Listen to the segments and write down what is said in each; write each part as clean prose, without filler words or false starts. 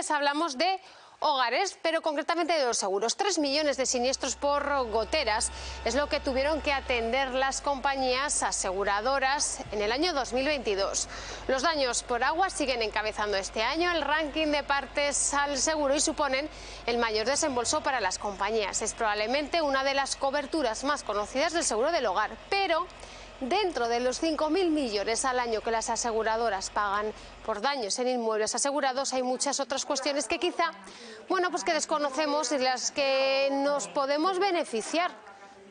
veces hablamos de hogares, pero concretamente de los seguros. 3 millones de siniestros por goteras es lo que tuvieron que atender las compañías aseguradoras en el año 2022. Los daños por agua siguen encabezando este año el ranking de partes al seguro y suponen el mayor desembolso para las compañías. Es probablemente una de las coberturas más conocidas del seguro del hogar, pero dentro de los 5.000 millones al año que las aseguradoras pagan por daños en inmuebles asegurados, hay muchas otras cuestiones que quizá, pues que desconocemos y de las que nos podemos beneficiar.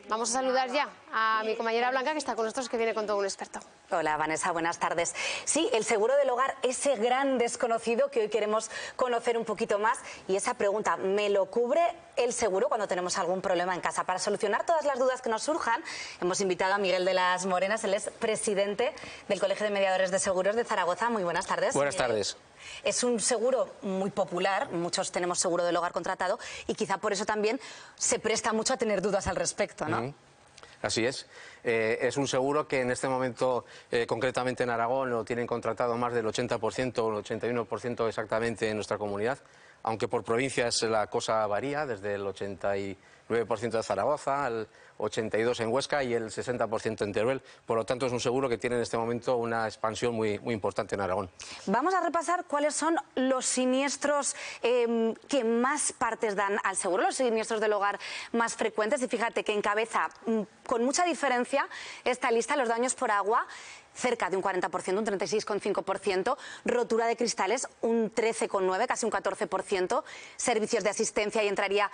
Vamos a saludar ya a mi compañera Blanca, que está con nosotros, que viene con todo un experto. Hola Vanessa, buenas tardes. Sí, el seguro del hogar, ese gran desconocido que hoy queremos conocer un poquito más. Y esa pregunta, ¿me lo cubre el seguro cuando tenemos algún problema en casa? Para solucionar todas las dudas que nos surjan, hemos invitado a Miguel de las Morenas. Él es presidente del Colegio de Mediadores de Seguros de Zaragoza. Muy buenas tardes. Buenas tardes. Es un seguro muy popular, muchos tenemos seguro del hogar contratado y quizá por eso también se presta mucho a tener dudas al respecto, ¿no? Así es. Es un seguro que en este momento, concretamente en Aragón, lo tienen contratado más del 80% o el 81% exactamente en nuestra comunidad, aunque por provincias la cosa varía, desde el 89% de Zaragoza, al 82% en Huesca y el 60% en Teruel. Por lo tanto, es un seguro que tiene en este momento una expansión muy importante en Aragón. Vamos a repasar cuáles son los siniestros que más partes dan al seguro, los siniestros del hogar más frecuentes. Y fíjate que encabeza con mucha diferencia esta lista los daños por agua, cerca de un 40%, un 36,5%, rotura de cristales, un 13,9%, casi un 14%, servicios de asistencia y entraría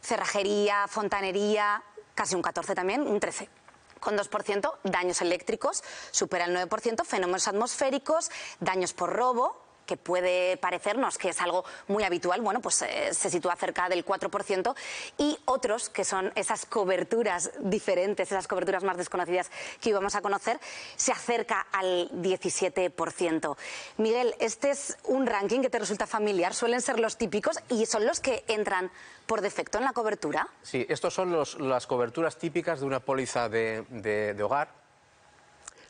cerrajería, fontanería, casi un 14% también, un 13,2%, daños eléctricos, supera el 9%, fenómenos atmosféricos, daños por robo, que puede parecernos que es algo muy habitual, pues se sitúa cerca del 4%, y otros que son esas coberturas diferentes, esas coberturas más desconocidas que íbamos a conocer, se acerca al 17%. Miguel, este es un ranking que te resulta familiar, suelen ser los típicos y son los que entran por defecto en la cobertura. Sí, estos son las coberturas típicas de una póliza de hogar.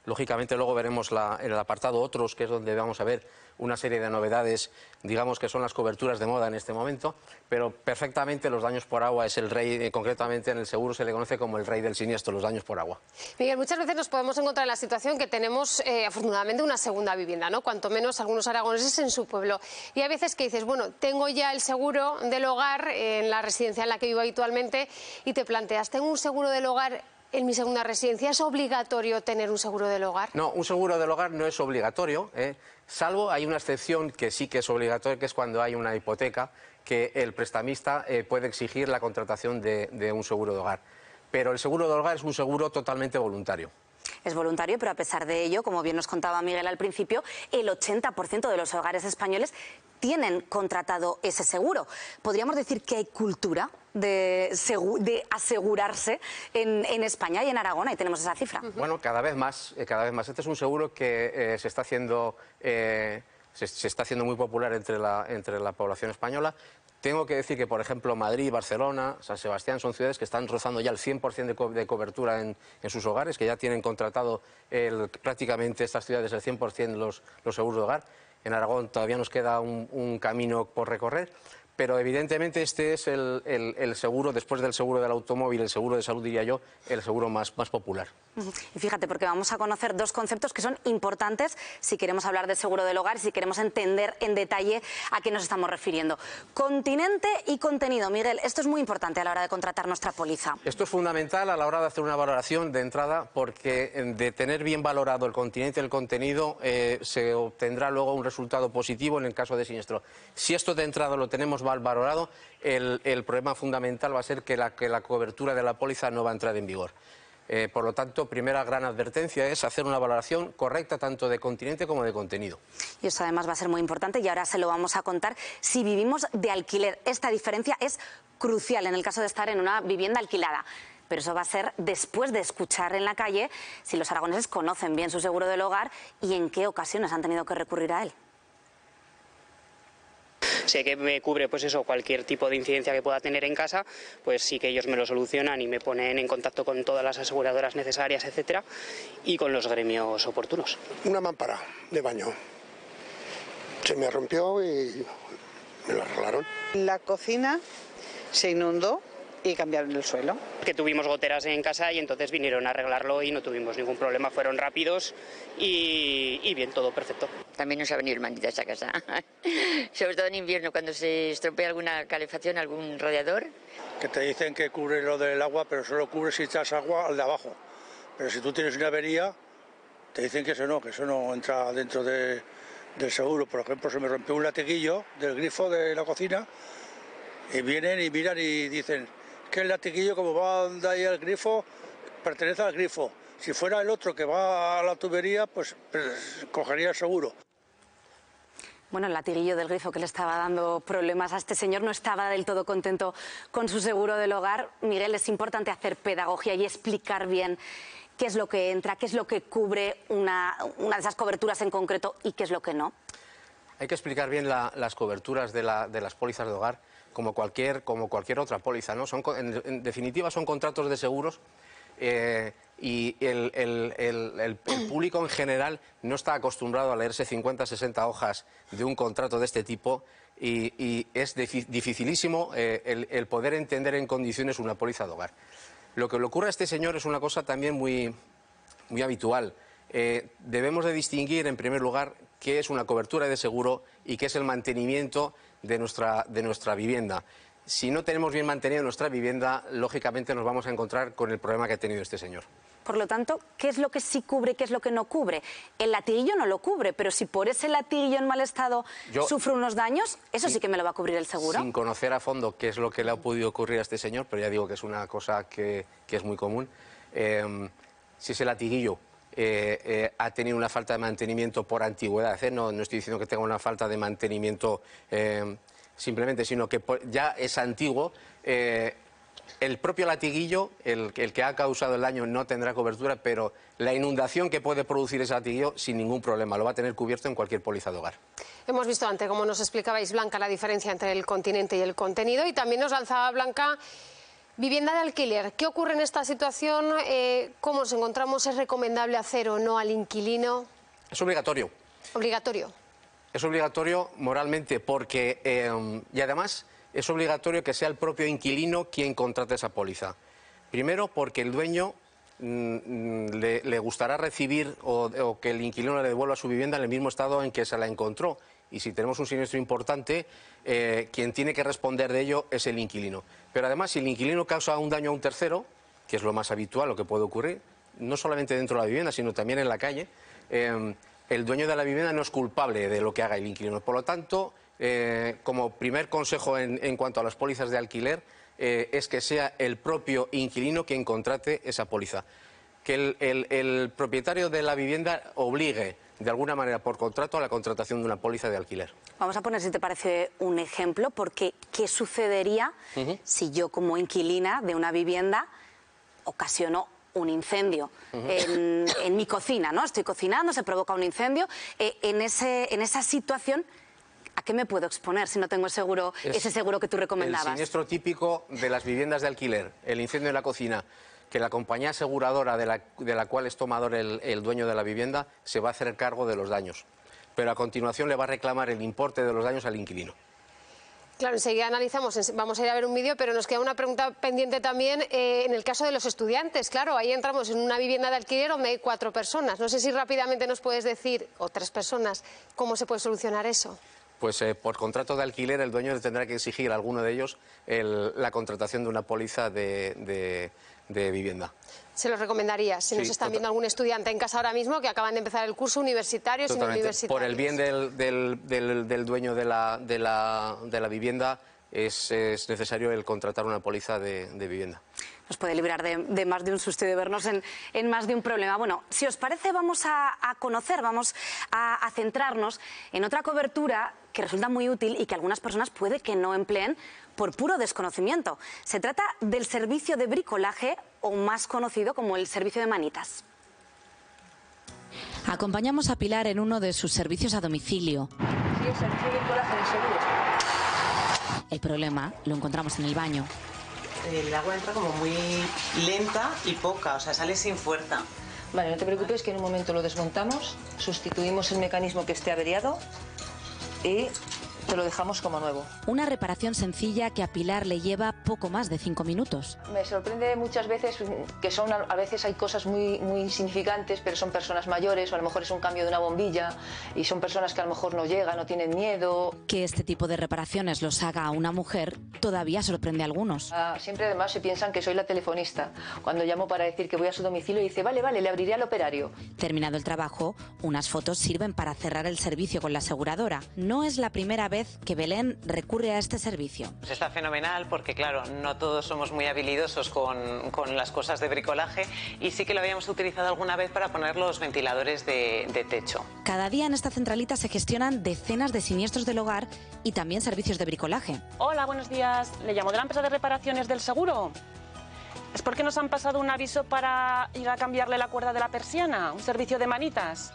Lógicamente luego veremos en el apartado otros, que es donde vamos a ver una serie de novedades, digamos que son las coberturas de moda en este momento, pero perfectamente los daños por agua es el rey, concretamente en el seguro se le conoce como el rey del siniestro, los daños por agua. Miguel, muchas veces nos podemos encontrar en la situación que tenemos afortunadamente una segunda vivienda, ¿no? Cuanto menos algunos aragoneses en su pueblo. Y hay veces que dices, tengo ya el seguro del hogar en la residencia en la que vivo habitualmente y te planteas, ¿tengo un seguro del hogar en mi segunda residencia? ¿Es obligatorio tener un seguro del hogar? No, un seguro del hogar no es obligatorio, salvo hay una excepción que sí que es obligatoria, que es cuando hay una hipoteca, que el prestamista puede exigir la contratación de un seguro de hogar. Pero el seguro de hogar es un seguro totalmente voluntario. Es voluntario, pero a pesar de ello, como bien nos contaba Miguel al principio, el 80% de los hogares españoles tienen contratado ese seguro. ¿Podríamos decir que hay cultura de asegurarse en España y en Aragón? Ahí tenemos esa cifra. Bueno, cada vez más. Este es un seguro que se está haciendo muy popular entre la población española. Tengo que decir que, por ejemplo, Madrid, Barcelona, San Sebastián son ciudades que están rozando ya el 100% de cobertura en sus hogares, que ya tienen contratado prácticamente estas ciudades el 100% los seguros de hogar. En Aragón todavía nos queda un camino por recorrer, pero evidentemente este es el seguro, después del seguro del automóvil, el seguro de salud, diría yo, el seguro más popular. Y fíjate, porque vamos a conocer dos conceptos que son importantes si queremos hablar de seguro del hogar, si queremos entender en detalle a qué nos estamos refiriendo. Continente y contenido. Miguel, esto es muy importante a la hora de contratar nuestra póliza. Esto es fundamental a la hora de hacer una valoración de entrada, porque de tener bien valorado el continente y el contenido se obtendrá luego un resultado positivo en el caso de siniestro. Si esto de entrada lo tenemos mal valorado, el problema fundamental va a ser que la cobertura de la póliza no va a entrar en vigor. Por lo tanto, primera gran advertencia es hacer una valoración correcta tanto de continente como de contenido. Y eso además va a ser muy importante y ahora se lo vamos a contar si vivimos de alquiler. Esta diferencia es crucial en el caso de estar en una vivienda alquilada. Pero eso va a ser después de escuchar en la calle si los aragoneses conocen bien su seguro del hogar y en qué ocasiones han tenido que recurrir a él. Sé que me cubre cualquier tipo de incidencia que pueda tener en casa, pues sí que ellos me lo solucionan y me ponen en contacto con todas las aseguradoras necesarias, etcétera, y con los gremios oportunos. Una mampara de baño se me rompió y me quemaron. La cocina se inundó y cambiaron el suelo. Que tuvimos goteras en casa y entonces vinieron a arreglarlo y no tuvimos ningún problema, fueron rápidos y bien, todo perfecto. También nos ha venido hermanita a esa casa, sobre todo en invierno cuando se estropea alguna calefacción, algún radiador. Que te dicen que cubre lo del agua, pero solo cubre si echas agua al de abajo. Pero si tú tienes una avería, te dicen que eso no entra dentro del seguro. Por ejemplo, se me rompió un latiguillo del grifo de la cocina y vienen y miran y dicen que el latiguillo, como va de ahí al grifo, pertenece al grifo. Si fuera el otro que va a la tubería, pues cogería el seguro. Bueno, el latiguillo del grifo que le estaba dando problemas a este señor no estaba del todo contento con su seguro del hogar. Miguel, es importante hacer pedagogía y explicar bien qué es lo que entra, qué es lo que cubre una de esas coberturas en concreto y qué es lo que no. Hay que explicar bien las coberturas de las pólizas de hogar como cualquier otra póliza, ¿no? En definitiva son contratos de seguros y el público en general no está acostumbrado a leerse 50, 60 hojas de un contrato de este tipo y es dificilísimo el poder entender en condiciones una póliza de hogar. Lo que le ocurre a este señor es una cosa también muy habitual. Debemos de distinguir, en primer lugar, qué es una cobertura de seguro y qué es el mantenimiento de nuestra vivienda. Si no tenemos bien mantenida nuestra vivienda, lógicamente nos vamos a encontrar con el problema que ha tenido este señor. Por lo tanto, ¿qué es lo que sí cubre y qué es lo que no cubre? El latiguillo no lo cubre, pero si por ese latiguillo en mal estado sufre unos daños, eso sí que me lo va a cubrir el seguro. Sin conocer a fondo qué es lo que le ha podido ocurrir a este señor, pero ya digo que es una cosa que es muy común. Si ese latiguillo ha tenido una falta de mantenimiento por antigüedad, no estoy diciendo que tenga una falta de mantenimiento simplemente, sino que ya es antiguo, el propio latiguillo, el que ha causado el daño, no tendrá cobertura, pero la inundación que puede producir ese latiguillo sin ningún problema lo va a tener cubierto en cualquier póliza de hogar. Hemos visto antes, como nos explicabais, Blanca, la diferencia entre el continente y el contenido, y también nos lanzaba Blanca vivienda de alquiler. ¿Qué ocurre en esta situación? ¿Cómo nos encontramos? ¿Es recomendable hacer o no al inquilino? Es obligatorio. Obligatorio. Es obligatorio moralmente porque, y además, es obligatorio que sea el propio inquilino quien contrate esa póliza. Primero, porque el dueño le gustará recibir o que el inquilino le devuelva su vivienda en el mismo estado en que se la encontró. Y si tenemos un siniestro importante, quien tiene que responder de ello es el inquilino. Pero además, si el inquilino causa un daño a un tercero, que es lo más habitual, lo que puede ocurrir, no solamente dentro de la vivienda, sino también en la calle, el dueño de la vivienda no es culpable de lo que haga el inquilino. Por lo tanto, como primer consejo en cuanto a las pólizas de alquiler, es que sea el propio inquilino quien contrate esa póliza. Que el propietario de la vivienda obligue, de alguna manera, por contrato, a la contratación de una póliza de alquiler. Vamos a poner, si te parece, un ejemplo, porque ¿qué sucedería si yo, como inquilina de una vivienda, ocasiono un incendio en mi cocina, ¿no? Estoy cocinando, se provoca un incendio. En esa situación, ¿a qué me puedo exponer si no tengo ese seguro que tú recomendabas? El siniestro típico de las viviendas de alquiler, el incendio en la cocina, que la compañía aseguradora de la cual es tomador el dueño de la vivienda se va a hacer cargo de los daños. Pero a continuación le va a reclamar el importe de los daños al inquilino. Claro, enseguida analizamos, vamos a ir a ver un vídeo, pero nos queda una pregunta pendiente también en el caso de los estudiantes. Claro, ahí entramos en una vivienda de alquiler donde hay 4 personas. No sé si rápidamente nos puedes decir, o 3 personas, cómo se puede solucionar eso. Pues por contrato de alquiler el dueño tendrá que exigir a alguno de ellos la contratación de una póliza de vivienda. Se los recomendaría, si nos están viendo algún estudiante en casa ahora mismo que acaban de empezar el curso universitario, sin universitarios. Por el bien del dueño de la vivienda es necesario el contratar una póliza de vivienda. Nos puede librar de más de un susto y de vernos en más de un problema. Bueno, si os parece, vamos a conocer, vamos a centrarnos en otra cobertura que resulta muy útil y que algunas personas puede que no empleen por puro desconocimiento. Se trata del servicio de bricolaje, o más conocido como el servicio de manitas. Acompañamos a Pilar en uno de sus servicios a domicilio. Sí, el servicio de bricolaje de seguros. El problema lo encontramos en el baño. El agua entra como muy lenta y poca, o sea, sale sin fuerza. Vale, no te preocupes que en un momento lo desmontamos, sustituimos el mecanismo que esté averiado y te lo dejamos como nuevo. Una reparación sencilla que a Pilar le lleva poco más de 5 minutos. Me sorprende muchas veces que a veces hay cosas muy insignificantes, pero son personas mayores, o a lo mejor es un cambio de una bombilla, y son personas que a lo mejor no llegan, no tienen miedo. Que este tipo de reparaciones los haga una mujer todavía sorprende a algunos. Siempre además se piensan que soy la telefonista. Cuando llamo para decir que voy a su domicilio, dice, vale, le abriré al operario. Terminado el trabajo, unas fotos sirven para cerrar el servicio con la aseguradora. No es la primera vez que Belén recurre a este servicio. Pues está fenomenal porque, claro, no todos somos muy habilidosos con las cosas de bricolaje y sí que lo habíamos utilizado alguna vez para poner los ventiladores de techo. Cada día en esta centralita se gestionan decenas de siniestros del hogar y también servicios de bricolaje. Hola, buenos días. Le llamo de la empresa de reparaciones del seguro. ¿Es porque nos han pasado un aviso para ir a cambiarle la cuerda de la persiana? ¿Un servicio de manitas?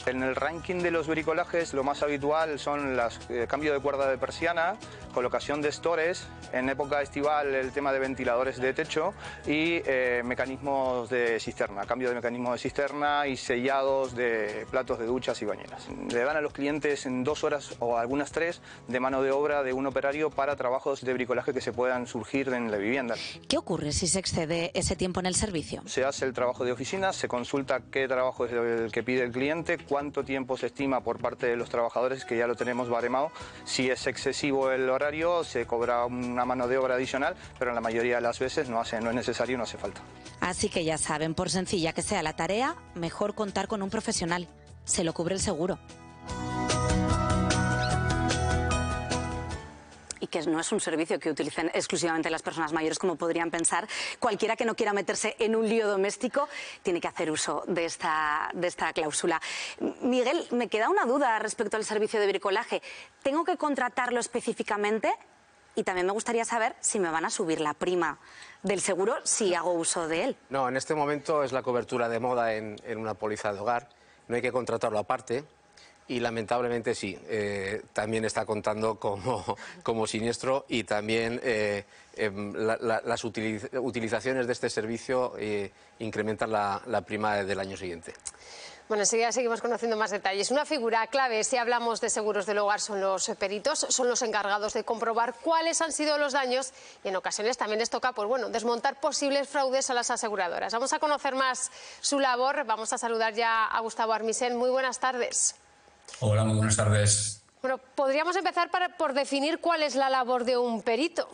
En el ranking de los bricolajes lo más habitual son los cambio de cuerda de persiana, colocación de estores, en época estival el tema de ventiladores de techo y mecanismos de cisterna, cambio de mecanismos de cisterna y sellados de platos de duchas y bañeras. Le dan a los clientes en 2 horas o algunas 3 de mano de obra de un operario para trabajos de bricolaje que se puedan surgir en la vivienda. ¿Qué ocurre si se excede ese tiempo en el servicio? Se hace el trabajo de oficina, se consulta qué trabajo es el que pide el cliente, cuánto tiempo se estima por parte de los trabajadores, que ya lo tenemos baremado. Si es excesivo el horario, se cobra una mano de obra adicional, pero en la mayoría de las veces no es necesario, no hace falta. Así que ya saben, por sencilla que sea la tarea, mejor contar con un profesional. Se lo cubre el seguro. Y que no es un servicio que utilicen exclusivamente las personas mayores, como podrían pensar. Cualquiera que no quiera meterse en un lío doméstico tiene que hacer uso de esta cláusula. Miguel, me queda una duda respecto al servicio de bricolaje. ¿Tengo que contratarlo específicamente? Y también me gustaría saber si me van a subir la prima del seguro si hago uso de él. No, en este momento es la cobertura de moda en una póliza de hogar. No hay que contratarlo aparte. Y lamentablemente sí, también está contando como siniestro y también las utilizaciones de este servicio incrementan la prima del año siguiente. Bueno, enseguida seguimos conociendo más detalles. Una figura clave, si hablamos de seguros del hogar, son los peritos, son los encargados de comprobar cuáles han sido los daños y en ocasiones también les toca, pues bueno, desmontar posibles fraudes a las aseguradoras. Vamos a conocer más su labor, vamos a saludar ya a Gustavo Armisen. Muy buenas tardes. Hola, muy buenas tardes. Bueno, podríamos empezar por definir cuál es la labor de un perito.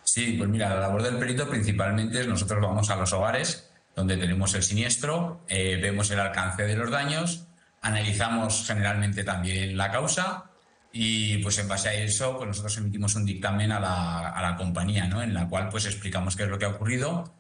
Sí, pues mira, la labor del perito principalmente es nosotros vamos a los hogares donde tenemos el siniestro, vemos el alcance de los daños, analizamos generalmente también la causa y pues en base a eso pues nosotros emitimos un dictamen a la compañía, ¿no? En la cual pues explicamos qué es lo que ha ocurrido.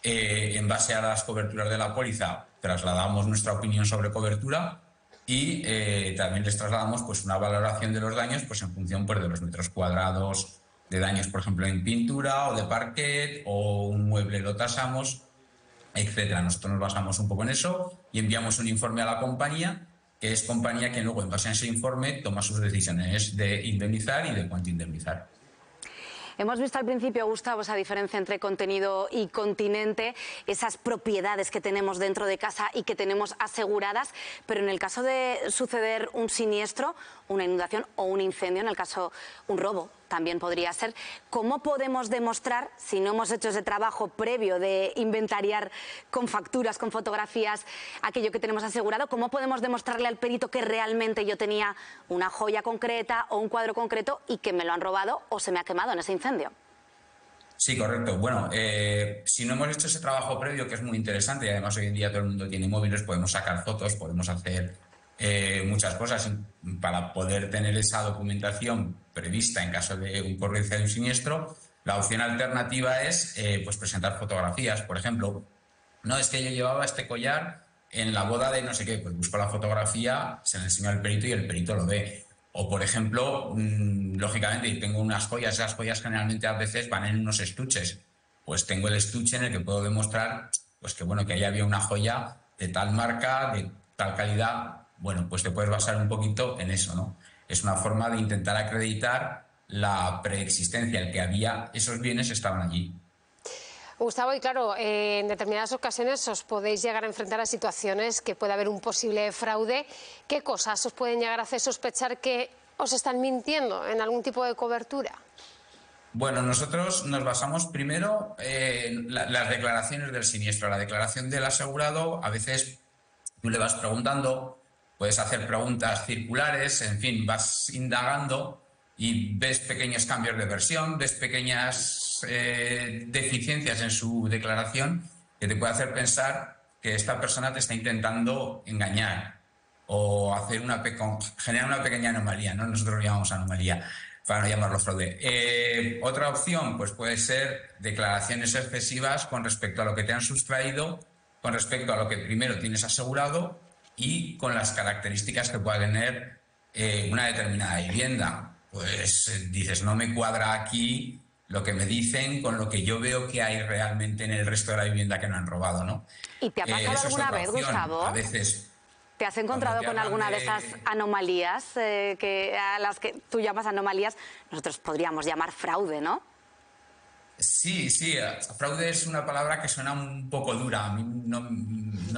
En base a las coberturas de la póliza trasladamos nuestra opinión sobre cobertura y también les trasladamos pues una valoración de los daños pues en función pues, de los metros cuadrados de daños, por ejemplo, en pintura o de parquet o un mueble lo tasamos, etcétera. Nosotros nos basamos un poco en eso y enviamos un informe a la compañía, que es compañía que luego en base a ese informe toma sus decisiones de indemnizar y de cuánto indemnizar. Hemos visto al principio, Gustavo, esa diferencia entre contenido y continente, esas propiedades que tenemos dentro de casa y que tenemos aseguradas, pero en el caso de suceder un siniestro, una inundación o un incendio, en el caso un robo, también podría ser. ¿Cómo podemos demostrar, si no hemos hecho ese trabajo previo de inventariar con facturas, con fotografías, aquello que tenemos asegurado, cómo podemos demostrarle al perito que realmente yo tenía una joya concreta o un cuadro concreto y que me lo han robado o se me ha quemado en ese incendio? Sí, correcto. Bueno, si no hemos hecho ese trabajo previo, que es muy interesante, y además hoy en día todo el mundo tiene móviles, podemos sacar fotos, podemos hacer muchas cosas para poder tener esa documentación prevista en caso de ocurrencia de un siniestro. La opción alternativa es pues presentar fotografías. Por ejemplo, no es que yo llevaba este collar en la boda de no sé qué, pues busco la fotografía, se la enseño al perito y el perito lo ve. O, por ejemplo, lógicamente tengo unas joyas, esas joyas generalmente a veces van en unos estuches. Pues tengo el estuche en el que puedo demostrar pues que, bueno, que ahí había una joya de tal marca, de tal calidad. Bueno, pues te puedes basar un poquito en eso, ¿no? Es una forma de intentar acreditar la preexistencia, el que había esos bienes estaban allí. Gustavo, y claro, en determinadas ocasiones os podéis llegar a enfrentar a situaciones que puede haber un posible fraude. ¿Qué cosas os pueden llegar a hacer sospechar que os están mintiendo en algún tipo de cobertura? Bueno, nosotros nos basamos primero en las declaraciones del siniestro. La declaración del asegurado, a veces tú le vas preguntando, puedes hacer preguntas circulares, en fin, vas indagando y ves pequeños cambios de versión, ves pequeñas deficiencias en su declaración que te puede hacer pensar que esta persona te está intentando engañar o hacer generar una pequeña anomalía, ¿no? Nosotros lo llamamos anomalía, para no llamarlo fraude. Otra opción pues puede ser declaraciones excesivas con respecto a lo que te han sustraído, con respecto a lo que primero tienes asegurado y con las características que pueda tener una determinada vivienda. Pues dices, no me cuadra aquí lo que me dicen con lo que yo veo que hay realmente en el resto de la vivienda que no han robado, ¿no? ¿Y te ha pasado alguna vez, Gustavo? A veces. ¿Te has encontrado con alguna de esas anomalías a las que tú llamas anomalías? Nosotros podríamos llamar fraude, ¿no? Sí, fraude es una palabra que suena un poco dura. A mí no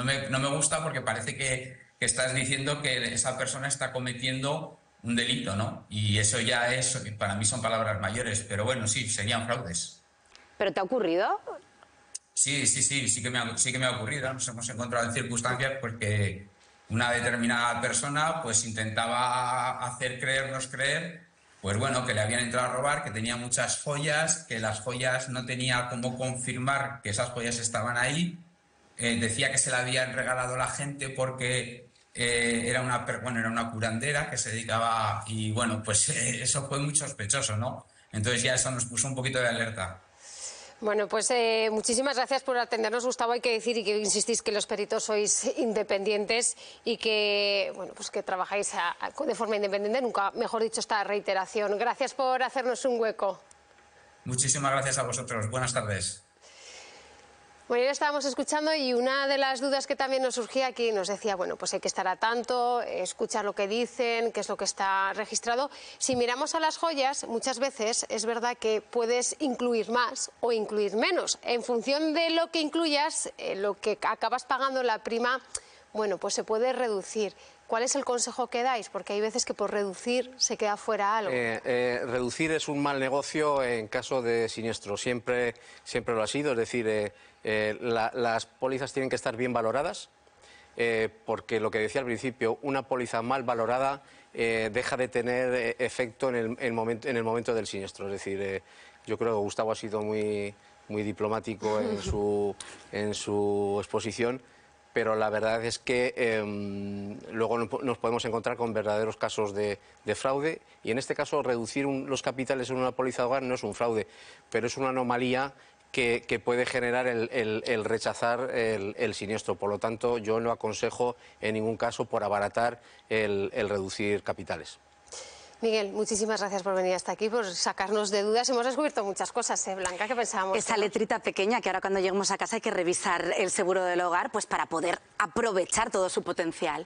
me gusta porque parece que estás diciendo que esa persona está cometiendo un delito, ¿no? Y eso ya es, para mí son palabras mayores, pero bueno, sí, serían fraudes. ¿Pero te ha ocurrido? Sí que me ha ocurrido. Nos hemos encontrado en circunstancias porque una determinada persona pues intentaba hacer creer, pues bueno, que le habían entrado a robar, que tenía muchas joyas, que las joyas no tenía cómo confirmar que esas joyas estaban ahí. Decía que se la habían regalado la gente porque era una curandera que se dedicaba, y bueno, pues eso fue muy sospechoso, ¿no? Entonces ya eso nos puso un poquito de alerta. Bueno, pues muchísimas gracias por atendernos, Gustavo. Hay que decir y que insistís que los peritos sois independientes y que, bueno, pues que trabajáis de forma independiente. Nunca, mejor dicho, esta reiteración. Gracias por hacernos un hueco. Muchísimas gracias a vosotros. Buenas tardes. Bueno, ya estábamos escuchando y una de las dudas que también nos surgía aquí nos decía, bueno, pues hay que estar a tanto, escuchar lo que dicen, qué es lo que está registrado. Si miramos a las joyas, muchas veces es verdad que puedes incluir más o incluir menos. En función de lo que incluyas, lo que acabas pagando la prima, bueno, pues se puede reducir. ¿Cuál es el consejo que dais? Porque hay veces que por reducir se queda fuera algo. Reducir es un mal negocio en caso de siniestro. Siempre lo ha sido. Es decir, las pólizas tienen que estar bien valoradas, porque lo que decía al principio, una póliza mal valorada deja de tener efecto en el momento del siniestro. Es decir, yo creo que Gustavo ha sido muy diplomático en su exposición. Pero la verdad es que luego nos podemos encontrar con verdaderos casos de fraude, y en este caso reducir los capitales en una póliza de hogar no es un fraude, pero es una anomalía que puede generar el rechazar el siniestro. Por lo tanto, yo no aconsejo en ningún caso por abaratar el reducir capitales. Miguel, muchísimas gracias por venir hasta aquí, por sacarnos de dudas. Hemos descubierto muchas cosas, Blanca, ¿qué pensábamos? Esa letrita pequeña que ahora cuando lleguemos a casa hay que revisar el seguro del hogar, pues para poder aprovechar todo su potencial.